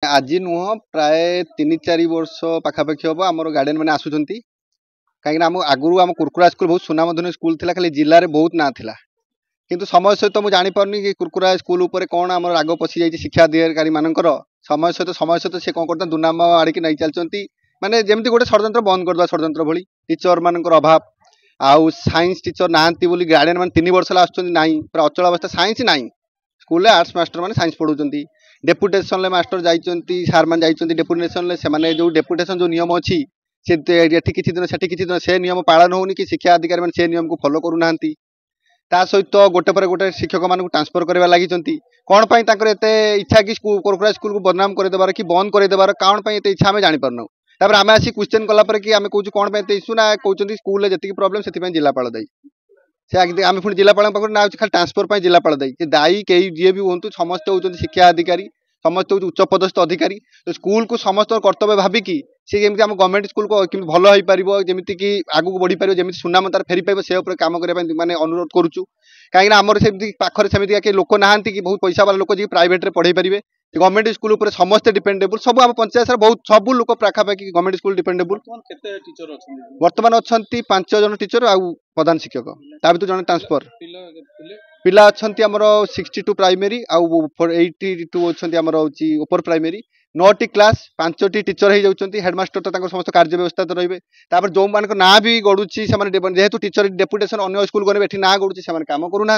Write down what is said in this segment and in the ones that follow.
आज नुह प्राय 3-4 वर्ष पाखापाखि हम आम गार्डियन मैंने आसुँच कहीं आम आगु आम कुरकुरा स्कूल बहुत सुनामधन्य स्कूल था खाली जिले में बहुत ना था किंतु समय सहित मुझे जापारे कि कुरकुरा स्कूल उपर कौन आम राग पशि जाइए शिक्षा अधिकारी मानकर समय सहित सी कौन करता दुनाम आड़िकी नहीं चलती माने जमी गोटे षड्यंत्र बंद करदे षड्यंत्र भली टीचर मान अभाव आउ साइंस टीचर नांती बोली गार्डियन मैंने 3 वर्ष आसुँच ना पूरा अचल अवस्था साइंस ना स्कूल आर्ट्स मास्टर मैंने साइंस पढ़ाऊँ डेपुटेसन मास्टर जाइए सार मैंने जाइए डेपुटेसन से जो डेपुटेसन जो नियम अच्छी से किसी दिन से नियम पालन होनी कि शिक्षा अधिकारी मैंने से नियम को फॉलो करूना ता सहित गोटे पर गोटे शिक्षक मान ट्रांसफर करवा लगी कौन पाई एते इच्छा कि कोरकुरा स्कूल को बदनाम करदेबार कि बंद करदेबार कौन पाई एते इच्छा आम जापारना तापर आम आसी क्वेश्चन कलापर कि आम कहूँ कौन पाई एते इश्यू ना कहते स्कूल में जी प्रोब्लेम से जिलापाल दायी से आम पुणी जिलापाल ना खाली ट्रांसफर जिलापाल दायी दायी कई जी भी हूँ समस्ते होती शिक्षा अधिकारी समस्त हूँ उच्च पदस्थ अधिकारी तो स्कूल को समस्त कर्तव्य भाविकी सी जमी आम गवर्नमेंट स्कूल को भल हो पार जमीक आगू बढ़ी पार जमी सुनाम तार फेरी पाइब से कम करने माने अनुरोध करुचु कहीं आमर सेमती पाखे सेमती लोक ना कि बहुत पैसा वाला लोक जी प्राइवेट रे पढ़े पारे गवर्नमेंट स्कूल उपर समस्ते डिपेंडेबल सब आम पंचायत बहुत सब लोक पाखापाखि गवर्नमेंट स्कूल डिपेंडेबल बर्तमान अच्छा 5 जन टीचर आउ प्रधान शिक्षक ता भर जन ट्रांसफर पिला अच्छा आमर 62 प्राइमेरी आउ 82 अच्छा आमर उपर प्राइमेरी 9टी क्लास 5टी टीचर हो जाती हेडमास्टर तो समस्त कार्य व्यवस्था तो रही जो मान ना भी गड़ुची जेहेतु टीचर डेपुटेसन अन्य स्कूल गए ये ना गड़ुची से कम करूना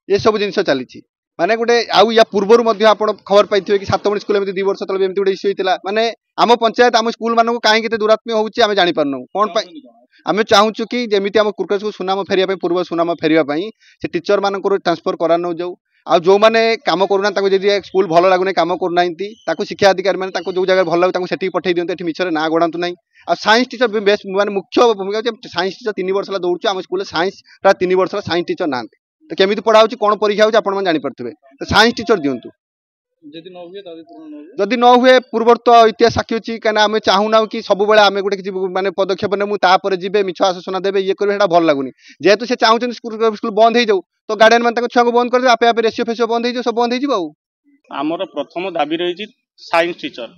ये सब जिन चली माने गोटे आउ या पूर्वर आप खबर पाई कि सातमणी स्कूल में 2 वर्ष तले गोटे इश्यू होता माने आम पंचायत आम स्कूल मानक कहीं दुरात्म्य होची आम जापारन कौन आम चाहूँ कि जमी आम कुरकुरा स्कूल सुनाम फेरिया पूर्व सुनाम फेरिया से टीचर मान ट्रांसफर करा न जाऊ आ जो मैंने कम करूना स्कूल भल लगुना कम करना शिक्षा अधिकारी मैंने जो जगह भल लगे से पठे दिखते मिछरे ना गड़ातु ना आ साइंस टीचर बेस्ट माने मुख्य भूमिका साइंस टीचर 3 वर्ष दौड़ आम स्कूल साइंस प्राय 3 वर्ष साइंस टीचर ना तो केमी पढ़ा हो कौन परीक्षा हो आप जापे साइंस टीचर दिंतु जदि न हुए पूर्व तो इतिहास साक्षी अच्छी कहीं आम चाहूना कि सब आम गोटे किसी माने पदक्षेप ने जी मिछ आश्वासन देवे ये करेंगे भल लगुनि जेहेतु से चाहते स्कूल बंद हो जाऊ तो गार्डियन मैंने छुआ को बंद कर आपे आपे रेसियो फेसियो बंद हो सब बंद हो आमर प्रथम दाबी रही साइंस टीचर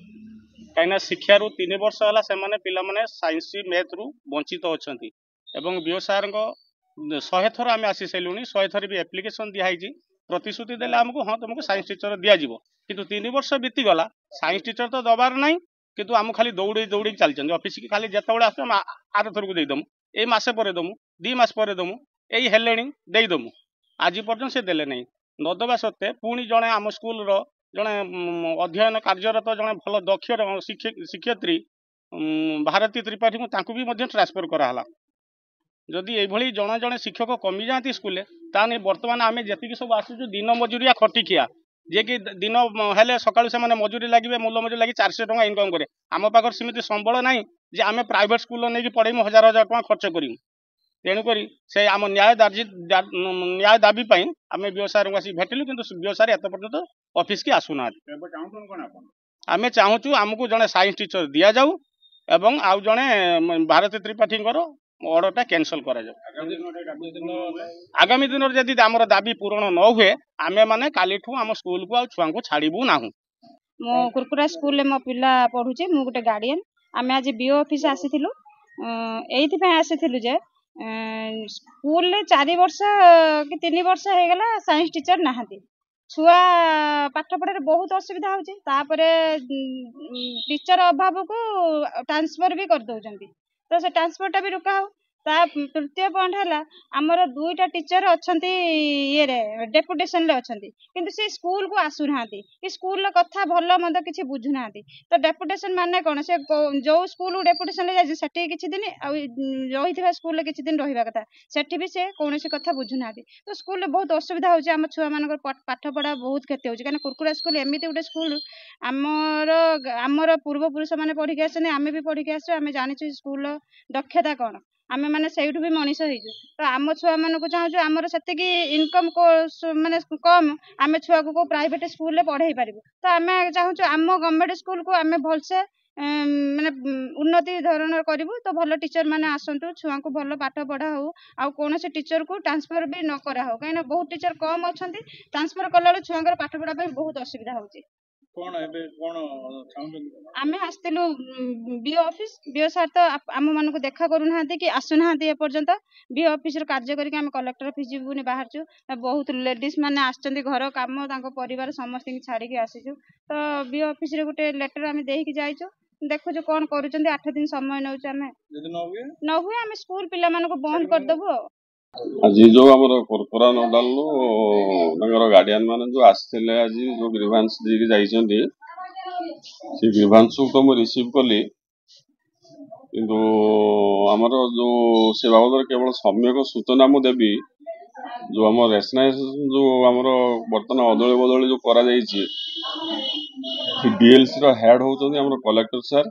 कहीं शिक्षार 3 वर्ष है पे साइंस मैथ रु वंचित अच्छा बीओ सार 100 थर आम आसी सारूँ 100 थर भी एप्लिकेशन दिखाई प्रतिश्रुति देले आमको हाँ तुमको साइंस टीचर दिज्व किंतु 3 वर्ष बीतीगला साइंस टीचर तो दबार ना किंतु आम खाली दौड़ी दौड़ी चलते ऑफिस की खाली जिते आस आर थर को देदमु ये मसे पर दमु 2 मास पर दमु यही हेले देदमु आज पर्यटन से देले नहीं नदबा सत्वे पुणी जड़े आम स्कूल जड़े अध्ययन कार्यरत जड़े भल दक्ष शिक्षयित्री भारती त्रिपाठी को भी ट्रांसफर कराला जदि ये जड़े जड़े शिक्षक कमी जाती स्कूल ताने बर्तमान आम जी सब आसुचु दिन मजुरिया खटिखिया जे कि दिन हेले सकाळु से माने मजूरी लगे मूल मजूरी लगे 400 टका इनकम करे आम पाखर सेमती संबल ना जे आम प्राइवेट स्कूल नहीं पढ़ेमु 1000 टका खर्च करूँ तेणुक से आम न्याय दाबी आम व्यवसाय आसी भेटिलु कि व्यवसाय एत पर्यटन ऑफिस की आसुना आम चाहूँ आमको जड़े साइंस टीचर दि जाऊ एवं आउ जड़े भारती त्रिपाठी ऑर्डरटा कैंसल करा आगामी दिन में जदि आमर दाबी पूरण न हुए आमे माने काली आम स्कूल को छुआ को छाड़बू ना मो कुरकुरा स्कूल में मो पिला पढ़ुचे मु गोटे गार्डियन आम आज बीओ ऑफिस आसीथिलु एइथिपे आसीथिलु जे स्कूल 4 वर्ष कि 3 वर्ष हो गला साइंस टीचर नहांती छुआ पाठ पढ़े बहुत असुविधा होची तापरे टीचर अभाव को ट्रांसफर भी कर दउचंती तो से ट्रांसफरटा भी रुका हो तृतीय पॉइंट है आमर 2टा टीचर अच्छा ये डेपुटेसन अच्छा किंतु से स्कूल को आसुना कि स्कूल कथा भल मंद किसी बुझुना तो डेपुटेसन माने कौन से जो स्कूल डेपुटेसन जाती किसी दिन रही स्कूल किसी दिन रहा कथा सेठी भी से कौन कथा बुझुना तो स्कूल बहुत असुविधा होची आम छुआ मान पाठ पढ़ा बहुत क्षति होची कहीं कुरकुरा स्कूल एमती गोटे स्कूल आमर पूर्वपुरुष मैंने पढ़ी आसने आम भी पढ़ी आस आम जानी स्कूल दक्षता कौन आमे माने सेठु भी मनीष होइजु तो आम छुआ मान को चाहूँ आमर से इनकम को माने कम आमे छुआ को प्राइवेट स्कूल रे पढ़ाई पारिबु तो आमे चाहूँ आम गवर्नमेंट स्कूल को आमे भलसे माने उन्नति धरण करूँ तो भल टीचर माने आसतु छुआ को भल पाठ पढ़ा हो आ कौन से टीचर को ट्रांसफर भी न करा हो कहीं बहुत टीचर कम अच्छा ट्रांसफर कला छुआ पाठ पढ़ा बहुत असुविधा होची। କଣ ଏବେ କଣ ଚାହୁଁଛନ୍ତି? ଆମେ ଆସିଥିଲୁ ବିଓ ଅଫିସ, ବିଓ ସାର୍ ତ ଆମ ମାନଙ୍କୁ ଦେଖା କରୁନାହାନ୍ତି କି ଆସୁନାହାନ୍ତି ଏପର୍ଯ୍ୟନ୍ତ। ବିଓ ଅଫିସରେ କାର୍ଯ୍ୟ କରିକି ଆମେ କଲେକ୍ଟର ଅଫିସ ଯିବୁ ବୋଲି ବାହାରିଛୁ। ବହୁତ ଲେଡିଜ ମାନେ ଆସିଛନ୍ତି, ଘର କାମ ତାଙ୍କ ପରିବାର ସମସ୍ତଙ୍କୁ ଛାଡିକି ଆସିଛୁ। ତ ବିଓ ଅଫିସରେ ଗୋଟେ ଲେଟର ଆମେ ଦେଇକି ଯାଇଛୁ, ଦେଖୁଛୁ କଣ କରୁଛନ୍ତି। 8 ଦିନ ସମୟ ନେଉଛୁ। ଆମେ ଯଦି ନ ହୁଏ ଆମେ ସ୍କୁଲ ପିଲାମାନଙ୍କୁ ବନ୍ଦ କରିଦେବୁ ଆଉ। ଆଜି ଯୋଉ ଆମର କୋରପରା ନୋଡାଲରୁ ତାଙ୍କର ଗାର୍ଡିଆନ ମାନେ ଯୋଉ ଆସିଥିଲେ, ଆଜି ଯୋଉ ଗ୍ରିଭାନ୍ସ ଦେଇକି ଯାଇଛନ୍ତି, ସେ ଗ୍ରିଭାନ୍ସକୁ ତ ମୁଁ ରିସିଭ୍ କଲି, କିନ୍ତୁ ଆମର ଯୋଉ ସେ ବାବଦରେ କେବଳ ସମ୍ୟକ ସୂଚନା ମୁଁ ଦେବି। ଯୋଉ ଆମ ରେସନାଇଜେସନ ଯୋଉ ଆମର ବର୍ତ୍ତମାନ ଅଦଳି ବଦଳି ଯୋଉ କରାଯାଇଛି, ଡିଏଲସି ର ହେଡ୍ ହଉଛନ୍ତି ଆମର କଲେକ୍ଟର ସାର୍।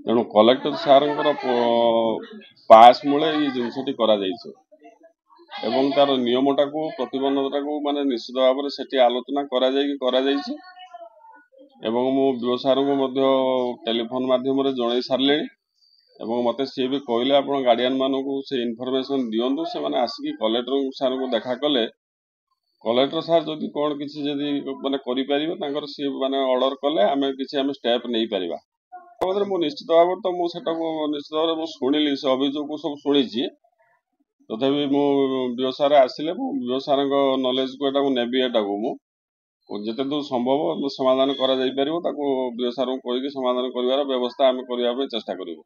ତେଣୁ କଲେକ୍ଟର ସାର୍ଙ୍କର ପାସ୍ ମୂଳେ ଏଇ ଜିନିଷଟି କରାଯାଇଛି ଏବଂ ତାର ନିୟମଟାକୁ ପ୍ରତିବନ୍ଧକଟାକୁ ମାନେ ନିଶ୍ଚିତ ଭାବରେ ସେଠି ଆଲୋଚନା କରାଯାଇଛି ଏବଂ ମୁଁ ବିଓ ସାର୍ଙ୍କୁ ମଧ୍ୟ ଟେଲିଫୋନ ମାଧ୍ୟମରେ ଜଣାଇ ସାରିଲେଣି ଏବଂ ମୋତେ ସିଏ ବି କହିଲେ ଆପଣ ଗାର୍ଡିଆନ ମାନଙ୍କୁ ସେ ଇନଫର୍ମେସନ ଦିଅନ୍ତୁ, ସେମାନେ ଆସିକି କଲେକ୍ଟର ସାର୍ଙ୍କୁ ଦେଖା କଲେ କଲେକ୍ଟର ସାର୍ ଯଦି କଣ କିଛି ଯଦି ମାନେ କରିପାରିବେ ତାଙ୍କର ସିଏ ମାନେ ଅର୍ଡର କଲେ ଆମେ ଷ୍ଟେପ୍ ନେଇପାରିବା। ମୁଁ ନିଶ୍ଚିତ ଭାବରେ ତ ମୁଁ ସେଟାକୁ ନିଶ୍ଚିତ ଭାବରେ ମୁଁ ଶୁଣିଲି, ସେ ଅଭିଯୋଗକୁ ସବୁ ଶୁଣିଛି। ତଥାପି ମୁଁ ବିଓ ସାର୍ ଆସିଲେ ମୁଁ ବିଓ ସାର୍ଙ୍କ ନଲେଜକୁ ଏଟାକୁ ନେବି, ଏଟାକୁ ମୁଁ ଯେତେ ଦୂର ସମ୍ଭବ ସମାଧାନ କରାଯାଇପାରିବ ତାକୁ ବିଓ ସାର୍ଙ୍କୁ କହିକି ସମାଧାନ କରିବାର ବ୍ୟବସ୍ଥା ଆମେ କରିବା ପାଇଁ ଚେଷ୍ଟା କରିବୁ।